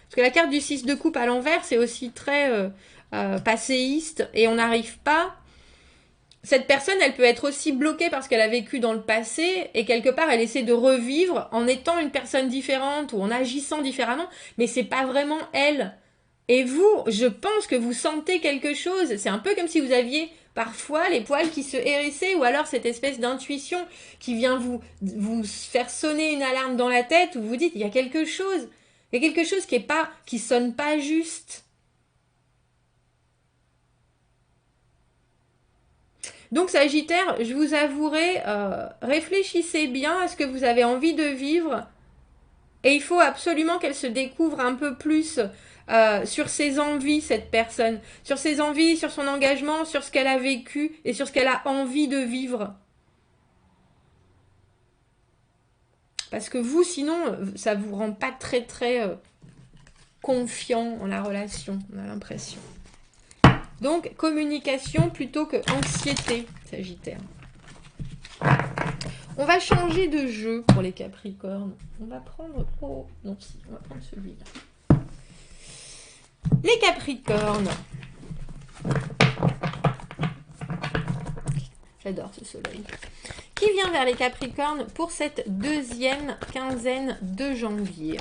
Parce que la carte du 6 de coupe à l'envers, c'est aussi très passéiste, et on n'arrive pas... Cette personne, elle peut être aussi bloquée parce qu'elle a vécu dans le passé et quelque part, elle essaie de revivre en étant une personne différente ou en agissant différemment, mais c'est pas vraiment elle. Et vous, je pense que vous sentez quelque chose. C'est un peu comme si vous aviez parfois les poils qui se hérissaient ou alors cette espèce d'intuition qui vient vous faire sonner une alarme dans la tête où vous dites il y a quelque chose. Il y a quelque chose qui sonne pas juste. Donc Sagittaire, je vous avouerai, réfléchissez bien à ce que vous avez envie de vivre. Et il faut absolument qu'elle se découvre un peu plus sur ses envies, cette personne. Sur ses envies, sur son engagement, sur ce qu'elle a vécu et sur ce qu'elle a envie de vivre. Parce que vous, sinon, ça vous rend pas très très confiant en la relation, on a l'impression. Donc, communication plutôt que anxiété, Sagittaire. On va changer de jeu pour les Capricornes. On va prendre... Oh, non, si, on va prendre celui-là. Les Capricornes. J'adore ce soleil. Qui vient vers les Capricornes pour cette deuxième quinzaine de janvier?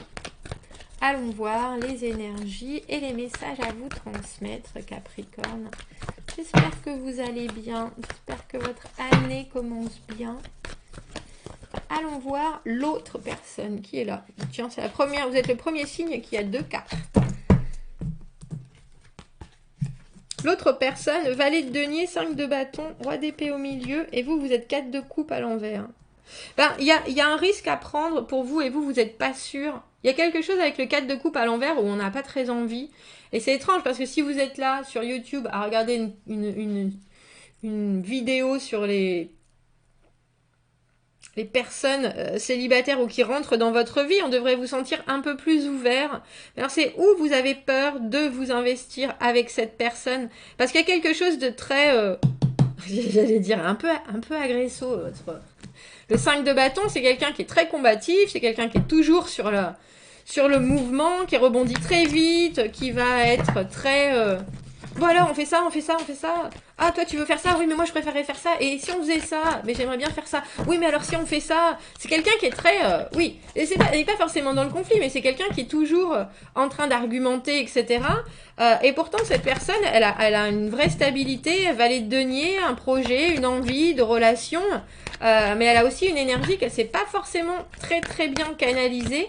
Allons voir les énergies et les messages à vous transmettre, Capricorne. J'espère que vous allez bien. J'espère que votre année commence bien. Allons voir l'autre personne qui est là. Tiens, c'est la première. Vous êtes le premier signe qui a 2 cartes. L'autre personne, valet de denier, 5 de bâton, roi d'épée au milieu. Et vous, vous êtes 4 de coupe à l'envers. Ben, il y a un risque à prendre pour vous et vous n'êtes pas sûr. Il y a quelque chose avec le 4 de coupe à l'envers où on n'a pas très envie. Et c'est étrange parce que si vous êtes là sur YouTube à regarder une vidéo sur les personnes célibataires ou qui rentrent dans votre vie, on devrait vous sentir un peu plus ouvert. Alors c'est où vous avez peur de vous investir avec cette personne. Parce qu'il y a quelque chose de très... j'allais dire un peu agresso. Le 5 de bâton, c'est quelqu'un qui est très combatif, c'est quelqu'un qui est toujours sur le mouvement, qui rebondit très vite, qui va être très... Bon alors, on fait ça. Ah, toi, tu veux faire ça? Oui, mais moi, je préférerais faire ça. Et si on faisait ça? Mais j'aimerais bien faire ça. Oui, mais alors, si on fait ça? C'est quelqu'un qui est très... oui, et elle n'est pas forcément dans le conflit, mais c'est quelqu'un qui est toujours en train d'argumenter, etc. Et pourtant, cette personne, elle a une vraie stabilité, valet de denier, un projet, une envie de relation. Mais elle a aussi une énergie qu'elle ne sait pas forcément très, très bien canaliser.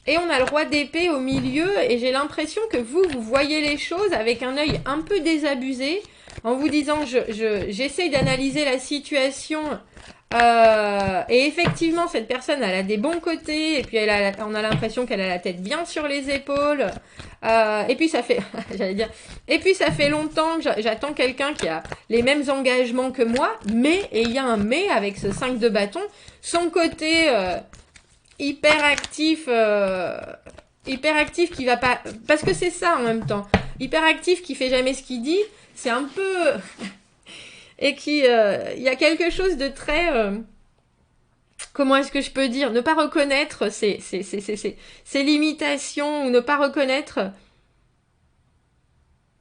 Et on a le roi d'épée au milieu, et j'ai l'impression que vous voyez les choses avec un œil un peu désabusé, en vous disant, j'essaye d'analyser la situation, et effectivement, cette personne, elle a des bons côtés, et puis on a l'impression qu'elle a la tête bien sur les épaules, et puis ça fait, j'allais dire, et puis ça fait longtemps que j'attends quelqu'un qui a les mêmes engagements que moi, mais, et il y a un mais avec ce 5 de bâton, son côté... hyperactif qui va pas... Parce que c'est ça en même temps. Hyperactif qui fait jamais ce qu'il dit, c'est un peu... et qui... Il y a quelque chose de très... comment est-ce que je peux dire? Ne pas reconnaître ses limitations, ou ne pas reconnaître...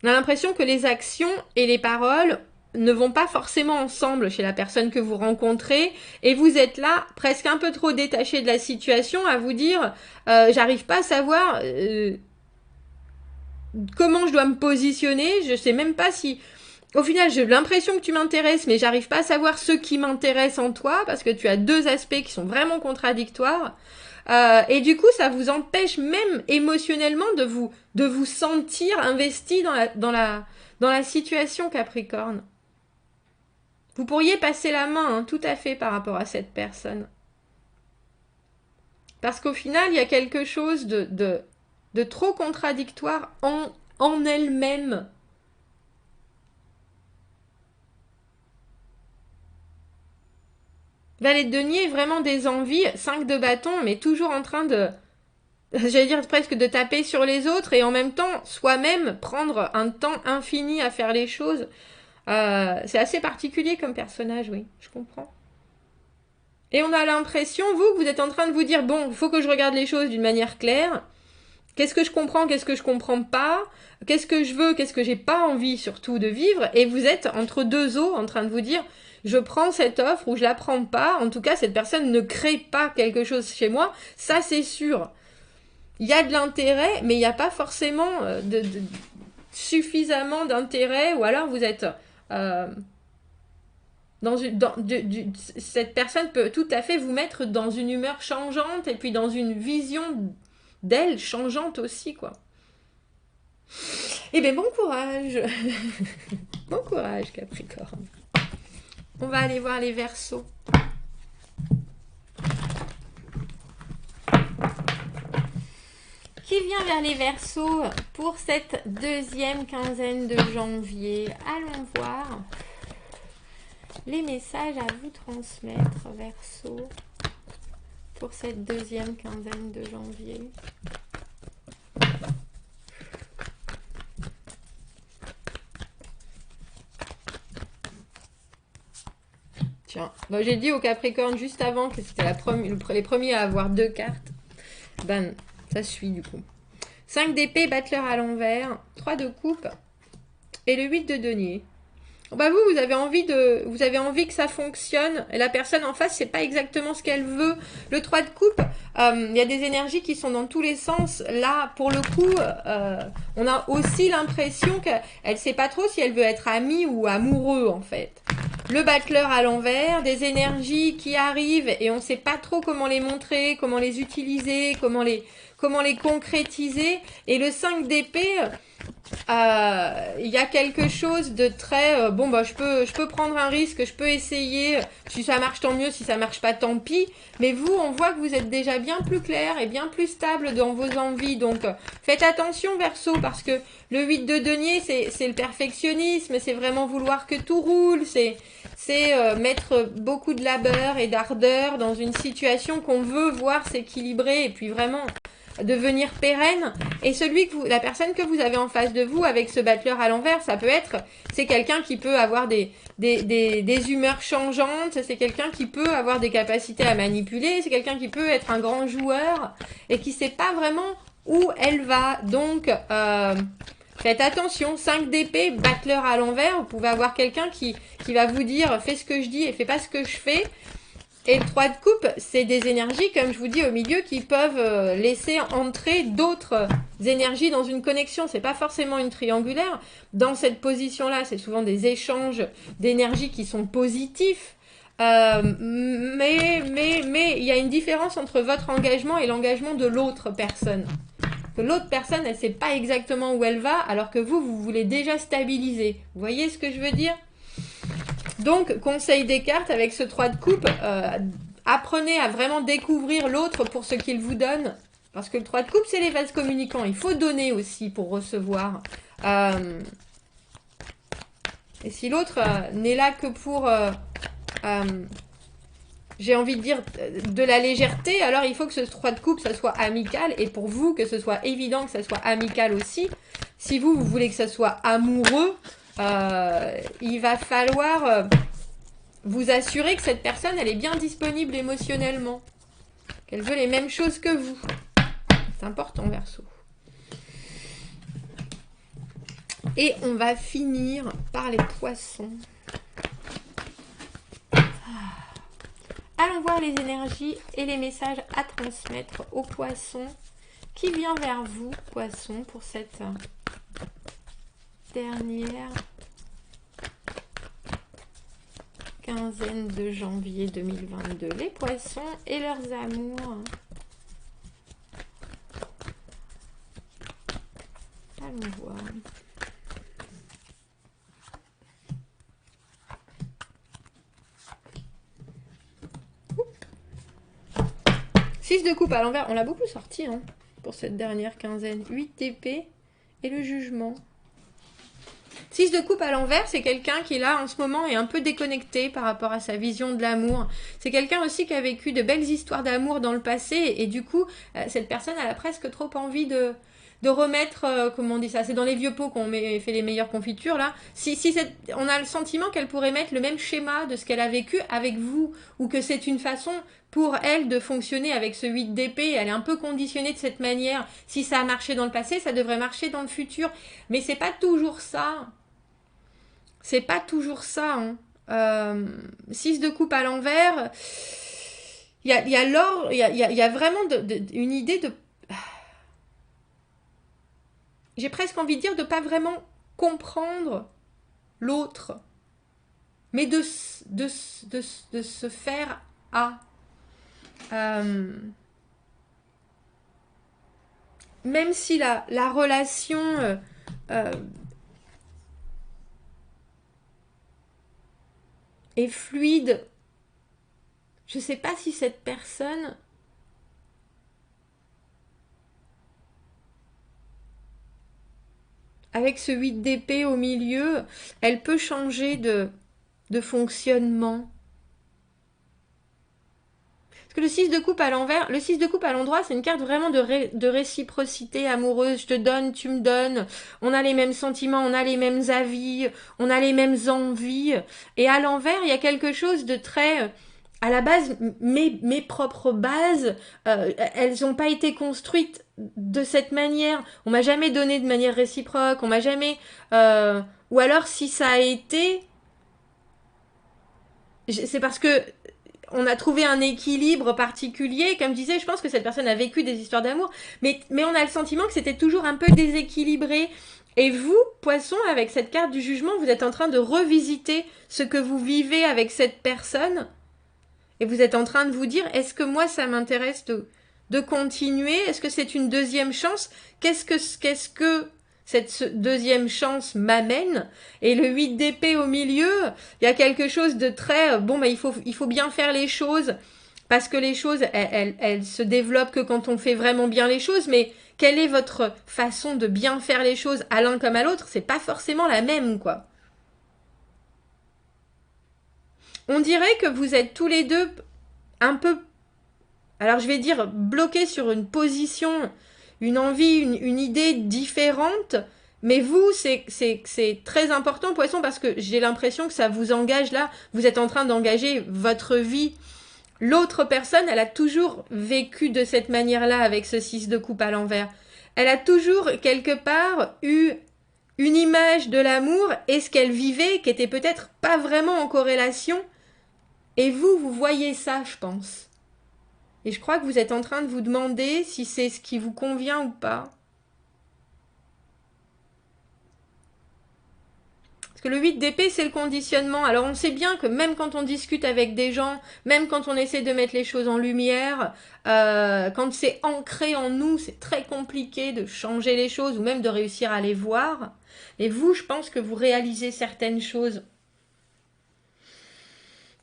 On a l'impression que les actions et les paroles ne vont pas forcément ensemble chez la personne que vous rencontrez, et vous êtes là presque un peu trop détaché de la situation à vous dire j'arrive pas à savoir comment je dois me positionner, je sais même pas si au final j'ai l'impression que tu m'intéresses, mais j'arrive pas à savoir ce qui m'intéresse en toi, parce que tu as deux aspects qui sont vraiment contradictoires, et du coup ça vous empêche même émotionnellement de vous sentir investi dans la situation, Capricorne. Vous pourriez passer la main, hein, tout à fait, par rapport à cette personne. Parce qu'au final, il y a quelque chose de trop contradictoire en elle-même. Valet de denier est vraiment des envies, 5 de bâton, mais toujours en train de... J'allais dire presque de taper sur les autres, et en même temps, soi-même, prendre un temps infini à faire les choses. C'est assez particulier comme personnage, oui, je comprends. Et on a l'impression, vous, que vous êtes en train de vous dire, bon, il faut que je regarde les choses d'une manière claire. Qu'est-ce que je comprends, qu'est-ce que je comprends pas? Qu'est-ce que je veux, qu'est-ce que j'ai pas envie surtout de vivre? Et vous êtes entre deux eaux en train de vous dire, je prends cette offre ou je la prends pas. En tout cas, cette personne ne crée pas quelque chose chez moi. Ça, c'est sûr. Il y a de l'intérêt, mais il n'y a pas forcément suffisamment d'intérêt, ou alors vous êtes... cette personne peut tout à fait vous mettre dans une humeur changeante, et puis dans une vision d'elle changeante aussi, quoi. Eh bien, bon courage. Bon courage, Capricorne. On va aller voir les Verseaux. Qui vient vers les Verseaux pour cette deuxième quinzaine de janvier? Allons voir les messages à vous transmettre, Verseaux, pour cette deuxième quinzaine de janvier. Tiens, bah, j'ai dit au Capricorne juste avant que c'était les premiers à avoir deux cartes. Ben, ça suit du coup. 5 d'épée, battleur à l'envers, 3 de coupe et le 8 de denier. Bah vous avez envie que ça fonctionne, et la personne en face, c'est pas exactement ce qu'elle veut. Le 3 de coupe, il y a des énergies qui sont dans tous les sens. Là, pour le coup, on a aussi l'impression qu'elle sait pas trop si elle veut être amie ou amoureux, en fait. Le battleur à l'envers, des énergies qui arrivent et on sait pas trop comment les montrer, comment les utiliser, comment les concrétiser. Et le 5 d'épée, il y a quelque chose de très bon, bah je peux prendre un risque, je peux essayer, si ça marche tant mieux, si ça marche pas tant pis, mais vous, on voit que vous êtes déjà bien plus clair et bien plus stable dans vos envies, donc faites attention, Verseau, parce que le 8 de denier, c'est le perfectionnisme, c'est vraiment vouloir que tout roule, c'est mettre beaucoup de labeur et d'ardeur dans une situation qu'on veut voir s'équilibrer, et puis vraiment devenir pérenne. Et la personne que vous avez en face de vous avec ce battleur à l'envers, c'est quelqu'un qui peut avoir des humeurs changeantes, c'est quelqu'un qui peut avoir des capacités à manipuler, c'est quelqu'un qui peut être un grand joueur et qui sait pas vraiment où elle va. Donc faites attention, 5 d'épée, battleur à l'envers, vous pouvez avoir quelqu'un qui va vous dire fais ce que je dis et fais pas ce que je fais. Et le 3 de coupe, c'est des énergies, comme je vous dis, au milieu, qui peuvent laisser entrer d'autres énergies dans une connexion. C'est pas forcément une triangulaire. Dans cette position-là, c'est souvent des échanges d'énergie qui sont positifs. Mais il y a une différence entre votre engagement et l'engagement de l'autre personne. Que l'autre personne, elle ne sait pas exactement où elle va, alors que vous voulez déjà stabiliser. Vous voyez ce que je veux dire? Donc, conseil des cartes avec ce 3 de coupe, apprenez à vraiment découvrir l'autre pour ce qu'il vous donne. Parce que le 3 de coupe, c'est les vases communicants. Il faut donner aussi pour recevoir. Et si l'autre n'est là que pour... j'ai envie de dire de la légèreté, alors il faut que ce 3 de coupe, ça soit amical, et pour vous, que ce soit évident que ça soit amical aussi. Si vous voulez que ça soit amoureux, il va falloir vous assurer que cette personne, elle est bien disponible émotionnellement, qu'elle veut les mêmes choses que vous. C'est important, Verseau. Et on va finir par les poissons. Allons voir les énergies et les messages à transmettre aux poissons. Qui vient vers vous, poissons, pour cette dernière quinzaine de janvier 2022. Les poissons et leurs amours. Allons voir. Six de coupe à l'envers, on l'a beaucoup sorti hein, pour cette dernière quinzaine. 8 d'épée et le jugement. 6 de coupe à l'envers, c'est quelqu'un qui là en ce moment est un peu déconnecté par rapport à sa vision de l'amour. C'est quelqu'un aussi qui a vécu de belles histoires d'amour dans le passé et du coup, cette personne elle a presque trop envie de remettre, comment on dit ça, c'est dans les vieux pots qu'on fait les meilleures confitures là. On a le sentiment qu'elle pourrait mettre le même schéma de ce qu'elle a vécu avec vous ou que c'est une façon pour elle de fonctionner avec ce 8 d'épée, elle est un peu conditionnée de cette manière. Si ça a marché dans le passé, ça devrait marcher dans le futur. Mais c'est pas toujours ça. C'est pas toujours ça. Hein. 6 de coupe à l'envers. Il y a vraiment une idée de... J'ai presque envie de dire de pas vraiment comprendre l'autre. Mais de se faire à... même si la relation est fluide, je ne sais pas si cette personne avec ce 8 d'épée au milieu, elle peut changer de fonctionnement. Parce que le 6 de coupe à l'envers, le 6 de coupe à l'endroit, c'est une carte vraiment de réciprocité amoureuse. Je te donne, tu me donnes. On a les mêmes sentiments, on a les mêmes avis, on a les mêmes envies. Et à l'envers, il y a quelque chose de très... À la base, mes propres bases, elles n'ont pas été construites de cette manière. On m'a jamais donné de manière réciproque. On m'a jamais... ou alors, si ça a été... C'est parce que on a trouvé un équilibre particulier. Comme je disais, je pense que cette personne a vécu des histoires d'amour, mais on a le sentiment que c'était toujours un peu déséquilibré. Et vous, poisson, avec cette carte du jugement, vous êtes en train de revisiter ce que vous vivez avec cette personne. Et vous êtes en train de vous dire, est-ce que moi, ça m'intéresse de continuer? Est-ce que c'est une deuxième chance? Qu'est-ce que cette deuxième chance m'amène? Et le 8 d'épée au milieu, il y a quelque chose de très... Bon, bah, il faut bien faire les choses, parce que les choses, elles se développent que quand on fait vraiment bien les choses, mais quelle est votre façon de bien faire les choses à l'un comme à l'autre? C'est pas forcément la même, quoi. On dirait que vous êtes tous les deux un peu... Alors je vais dire bloqués sur une position, une envie, une idée différente. Mais vous, c'est très important, poisson, parce que j'ai l'impression que ça vous engage là. Vous êtes en train d'engager votre vie. L'autre personne, elle a toujours vécu de cette manière-là avec ce 6 de coupe à l'envers. Elle a toujours, quelque part, eu une image de l'amour et ce qu'elle vivait qui était peut-être pas vraiment en corrélation. Et vous voyez ça, je pense. Et je crois que vous êtes en train de vous demander si c'est ce qui vous convient ou pas. Parce que le 8 d'épée, c'est le conditionnement. Alors on sait bien que même quand on discute avec des gens, même quand on essaie de mettre les choses en lumière, quand c'est ancré en nous, c'est très compliqué de changer les choses ou même de réussir à les voir. Et vous, je pense que vous réalisez certaines choses,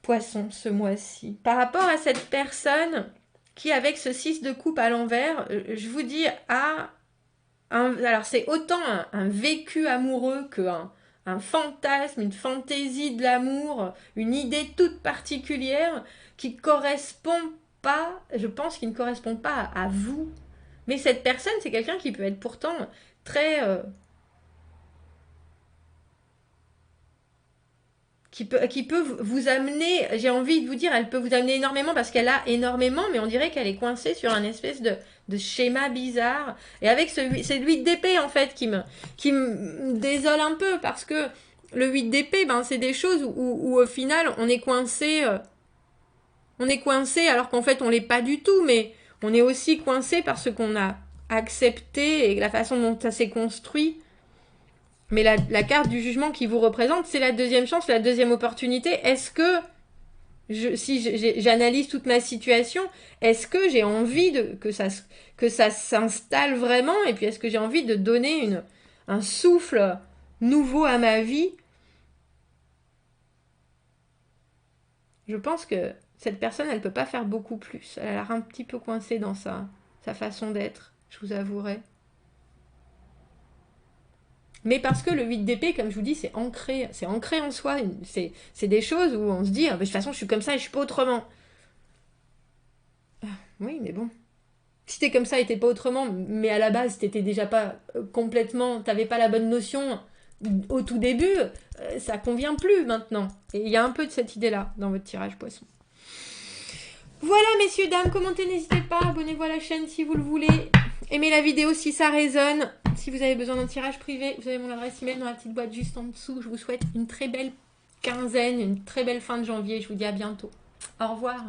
Poisson, ce mois-ci. Par rapport à cette personne qui, avec ce 6 de coupe à l'envers, je vous dis, alors c'est autant un vécu amoureux qu'un un fantasme, une fantaisie de l'amour, une idée toute particulière qui correspond pas, je pense qu'il ne correspond pas à vous. Mais cette personne, c'est quelqu'un qui peut être pourtant très... qui peut vous amener, j'ai envie de vous dire, elle peut vous amener énormément parce qu'elle a énormément, mais on dirait qu'elle est coincée sur un espèce de schéma bizarre. Et avec c'est le 8 d'épée en fait qui me désole un peu parce que le 8 d'épée, ben, c'est des choses où au final on est coincé alors qu'en fait on l'est pas du tout, mais on est aussi coincé parce qu'on a accepté et la façon dont ça s'est construit. Mais la carte du jugement qui vous représente, c'est la deuxième chance, la deuxième opportunité. Est-ce que, si j'analyse toute ma situation, est-ce que j'ai envie que ça s'installe vraiment? Et puis est-ce que j'ai envie de donner un souffle nouveau à ma vie? Je pense que cette personne, elle ne peut pas faire beaucoup plus. Elle a l'air un petit peu coincée dans sa façon d'être, je vous avouerai. Mais parce que le 8 d'épée, comme je vous dis, c'est ancré en soi. C'est des choses où on se dit, de toute façon, je suis comme ça et je suis pas autrement. Oui, mais bon. Si t'es comme ça et t'es pas autrement, mais à la base, t'étais déjà pas complètement, t'avais pas la bonne notion au tout début, ça convient plus maintenant. Et il y a un peu de cette idée-là dans votre tirage poisson. Voilà, messieurs, dames, commentez, n'hésitez pas, abonnez-vous à la chaîne si vous le voulez. Aimez la vidéo si ça résonne. Si vous avez besoin d'un tirage privé, vous avez mon adresse email dans la petite boîte juste en dessous. Je vous souhaite une très belle quinzaine, une très belle fin de janvier. Je vous dis à bientôt. Au revoir.